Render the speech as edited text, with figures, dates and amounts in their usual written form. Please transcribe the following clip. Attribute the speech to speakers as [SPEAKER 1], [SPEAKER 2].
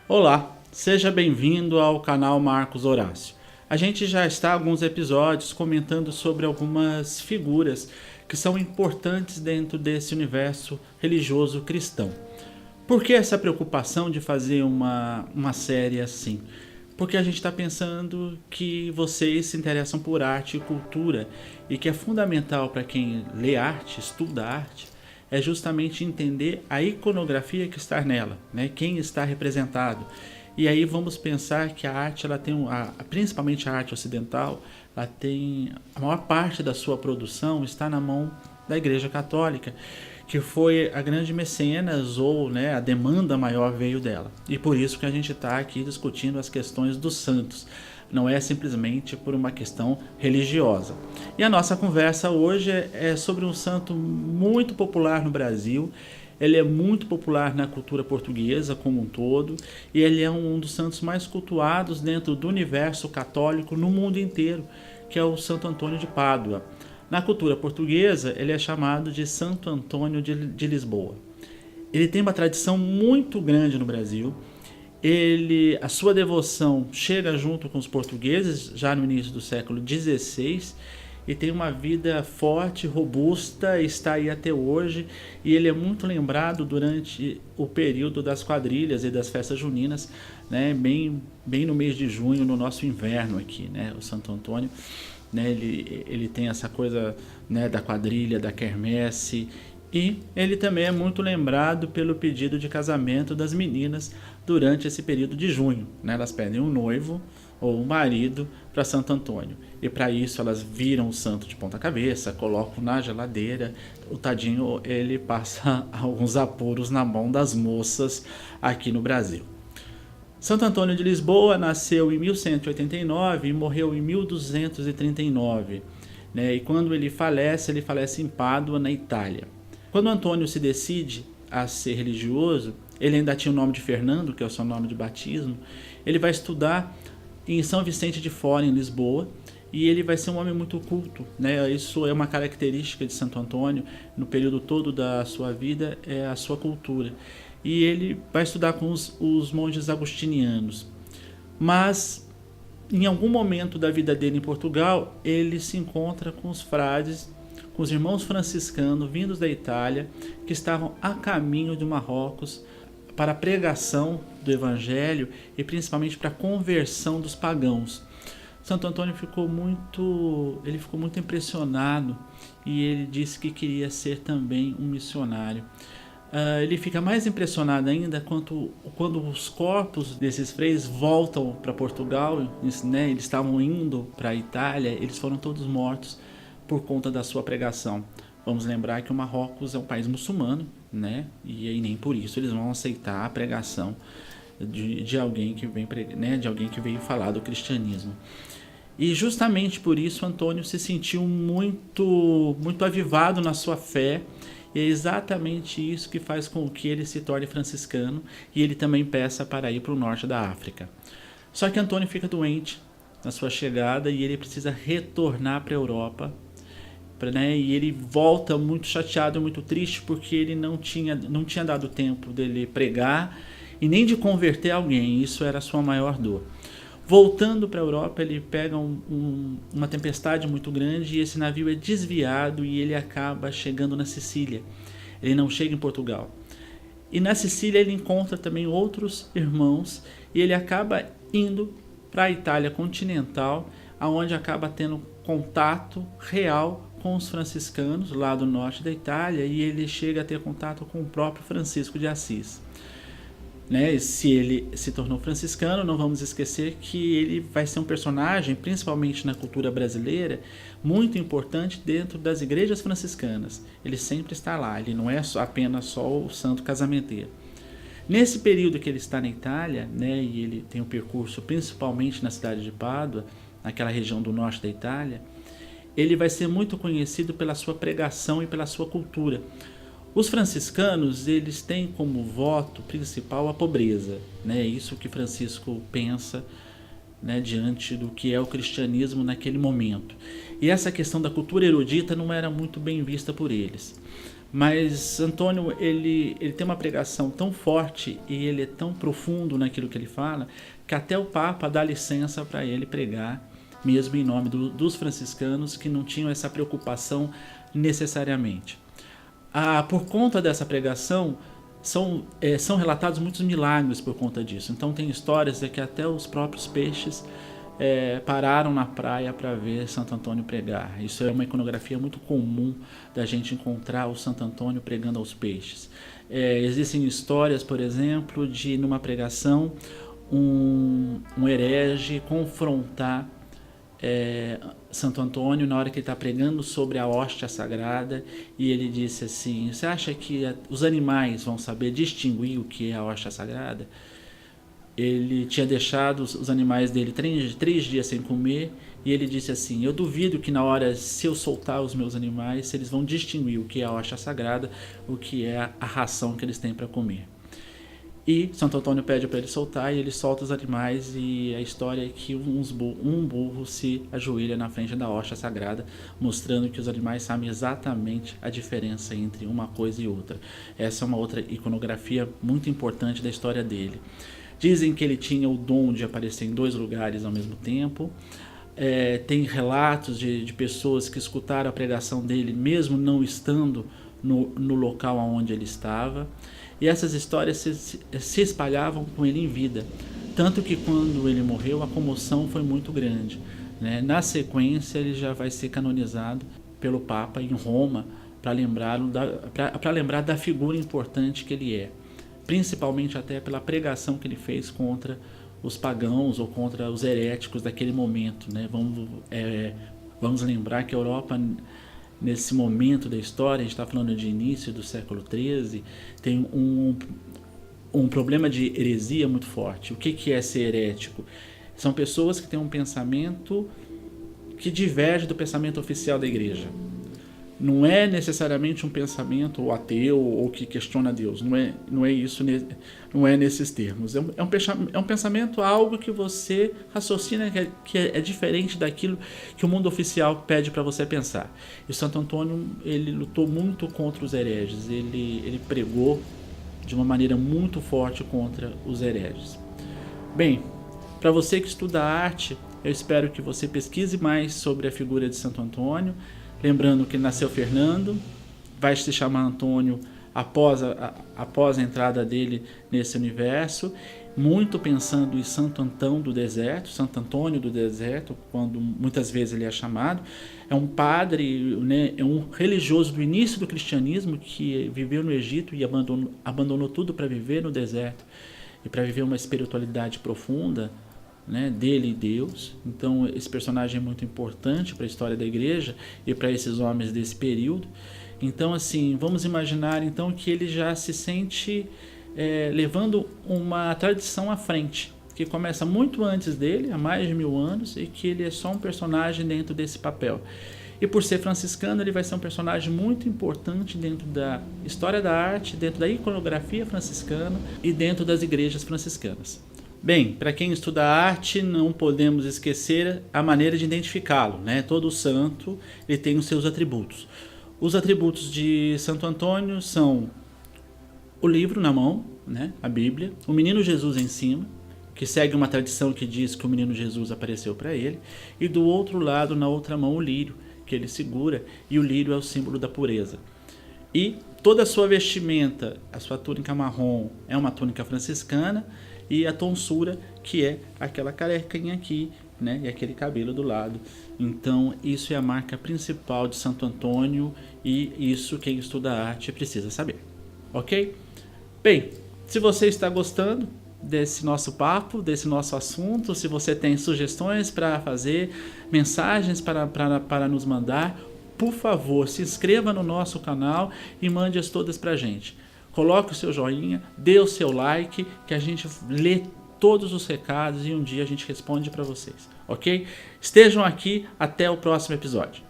[SPEAKER 1] Olá, seja bem-vindo ao canal Marcos Horácio. A gente já está há alguns episódios comentando sobre algumas figuras que são importantes dentro desse universo religioso cristão. Por que essa preocupação de fazer uma série assim? Porque a gente está pensando que vocês se interessam por arte e cultura e que é fundamental para quem lê arte, estuda arte, é justamente entender a iconografia que está nela, né? Quem está representado. E aí vamos pensar que a arte, ela tem principalmente a arte ocidental, ela tem a maior parte da sua produção está na mão da Igreja Católica, que foi a grande mecenas ou, né, a demanda maior veio dela. E por isso que a gente está aqui discutindo as questões dos santos. Não é simplesmente por uma questão religiosa. E a nossa conversa hoje é sobre um santo muito popular no Brasil. Ele é muito popular na cultura portuguesa como um todo, e ele é um dos santos mais cultuados dentro do universo católico no mundo inteiro, que é o Santo Antônio de Pádua. Na cultura portuguesa, ele é chamado de Santo Antônio de Lisboa. Ele tem uma tradição muito grande no Brasil. A sua devoção chega junto com os portugueses já no início do século XVI e tem uma vida forte, robusta, está aí até hoje, e ele é muito lembrado durante o período das quadrilhas e das festas juninas, né, bem no mês de junho, no nosso inverno aqui, né, o Santo Antônio. Né, ele tem essa coisa, né, da quadrilha, da quermesse, e ele também é muito lembrado pelo pedido de casamento das meninas durante esse período de junho. Né? Elas pedem um noivo ou um marido para Santo Antônio. E para isso elas viram o santo de ponta cabeça, colocam na geladeira. O tadinho, ele passa alguns apuros na mão das moças aqui no Brasil. Santo Antônio de Lisboa nasceu em 1189 e morreu em 1239. Né? E quando ele falece em Pádua, na Itália. Quando Antônio se decide a ser religioso, ele ainda tinha o nome de Fernando, que é o seu nome de batismo. Ele vai estudar em São Vicente de Fora, em Lisboa, e ele vai ser um homem muito culto. Né? Isso é uma característica de Santo Antônio, no período todo da sua vida, é a sua cultura. E ele vai estudar com os monges agostinianos. Mas, em algum momento da vida dele em Portugal, ele se encontra com os frades, com os irmãos franciscanos vindos da Itália, que estavam a caminho de Marrocos para a pregação do Evangelho e principalmente para a conversão dos pagãos. Santo Antônio ficou muito impressionado e ele disse que queria ser também um missionário. Ele fica mais impressionado ainda quando os corpos desses freis voltam para Portugal, né? Eles estavam indo para a Itália, eles foram todos mortos por conta da sua pregação. Vamos lembrar que o Marrocos é um país muçulmano, né? E aí nem por isso eles vão aceitar a pregação de alguém que vem, né? De alguém que veio falar do cristianismo. E justamente por isso Antônio se sentiu muito avivado na sua fé. E é exatamente isso que faz com que ele se torne franciscano e ele também peça para ir para o norte da África. Só que Antônio fica doente na sua chegada e ele precisa retornar para a Europa. Né? E ele volta muito chateado e muito triste porque ele não tinha dado tempo dele pregar e nem de converter alguém. Isso era a sua maior dor. Voltando para a Europa, ele pega uma tempestade muito grande e esse navio é desviado e ele acaba chegando na Sicília. Ele não chega em Portugal. E na Sicília ele encontra também outros irmãos e ele acaba indo para a Itália continental, onde acaba tendo contato real com os franciscanos lá do norte da Itália e ele chega a ter contato com o próprio Francisco de Assis. Né? Se ele se tornou franciscano, não vamos esquecer que ele vai ser um personagem, principalmente na cultura brasileira, muito importante dentro das igrejas franciscanas. Ele sempre está lá, ele não é apenas só o santo casamenteiro. Nesse período que ele está na Itália, né, e ele tem um percurso principalmente na cidade de Pádua, naquela região do norte da Itália, ele vai ser muito conhecido pela sua pregação e pela sua cultura. Os franciscanos, eles têm como voto principal a pobreza, né? Isso que Francisco pensa, né, diante do que é o cristianismo naquele momento. E essa questão da cultura erudita não era muito bem vista por eles. Mas Antônio, ele tem uma pregação tão forte e ele é tão profundo naquilo que ele fala, que até o Papa dá licença para ele pregar, mesmo em nome dos franciscanos, que não tinham essa preocupação necessariamente. Por conta dessa pregação, são relatados muitos milagres por conta disso. Então tem histórias de que até os próprios peixes pararam na praia para ver Santo Antônio pregar. Isso é uma iconografia muito comum da gente encontrar o Santo Antônio pregando aos peixes. Existem histórias, por exemplo, de numa pregação um herege confrontar Santo Antônio na hora que ele está pregando sobre a hóstia sagrada, e ele disse assim: você acha que os animais vão saber distinguir o que é a hóstia sagrada? Ele tinha deixado os animais dele 3 dias sem comer, e ele disse assim: eu duvido que na hora, se eu soltar os meus animais, se eles vão distinguir o que é a hóstia sagrada, o que é a ração que eles têm para comer. E Santo Antônio pede para ele soltar, e ele solta os animais, e a história é que um burro se ajoelha na frente da hóstia sagrada, mostrando que os animais sabem exatamente a diferença entre uma coisa e outra. Essa é uma outra iconografia muito importante da história dele. Dizem que ele tinha o dom de aparecer em 2 lugares ao mesmo tempo. Tem relatos de pessoas que escutaram a pregação dele mesmo não estando no local onde ele estava. E essas histórias se espalhavam com ele em vida. Tanto que quando ele morreu, a comoção foi muito grande, né? Na sequência, ele já vai ser canonizado pelo Papa em Roma, para lembrar da figura importante que ele é. Principalmente até pela pregação que ele fez contra os pagãos ou contra os heréticos daquele momento, né? Vamos lembrar que a Europa, nesse momento da história, a gente está falando de início do século XIII, tem um problema de heresia muito forte. O que é ser herético? São pessoas que têm um pensamento que diverge do pensamento oficial da igreja. Não é necessariamente um pensamento ateu ou que questiona Deus. Não é isso, não é nesses termos. É um pensamento, algo que você raciocina que é diferente daquilo que o mundo oficial pede para você pensar. E Santo Antônio, ele lutou muito contra os hereges. Ele pregou de uma maneira muito forte contra os hereges. Bem, para você que estuda arte, eu espero que você pesquise mais sobre a figura de Santo Antônio. Lembrando que nasceu Fernando, vai se chamar Antônio após a entrada dele nesse universo, muito pensando em Santo Antão do deserto, Santo Antônio do deserto, quando muitas vezes ele é chamado. É um padre, né, é um religioso do início do cristianismo que viveu no Egito e abandonou tudo para viver no deserto e para viver uma espiritualidade profunda, né, dele e Deus. Então esse personagem é muito importante para a história da igreja e para esses homens desse período. Então assim, vamos imaginar então que ele já se sente levando uma tradição à frente, que começa muito antes dele, há mais de 1000 anos, e que ele é só um personagem dentro desse papel. E por ser franciscano, ele vai ser um personagem muito importante dentro da história da arte, dentro da iconografia franciscana e dentro das igrejas franciscanas. Bem, para quem estuda arte, não podemos esquecer a maneira de identificá-lo, né? Todo santo ele tem os seus atributos. Os atributos de Santo Antônio são o livro na mão, né? A Bíblia, o menino Jesus em cima, que segue uma tradição que diz que o menino Jesus apareceu para ele, e do outro lado, na outra mão, o lírio, que ele segura, e o lírio é o símbolo da pureza. E toda a sua vestimenta, a sua túnica marrom, é uma túnica franciscana, e a tonsura, que é aquela carequinha aqui, né, e aquele cabelo do lado. Então isso é a marca principal de Santo Antônio, e isso quem estuda arte precisa saber, ok? Bem, se você está gostando desse nosso papo, desse nosso assunto, se você tem sugestões para fazer, mensagens para nos mandar, por favor, se inscreva no nosso canal e mande-as todas para a gente. Coloque o seu joinha, dê o seu like, que a gente lê todos os recados e um dia a gente responde para vocês, ok? Estejam aqui, até o próximo episódio.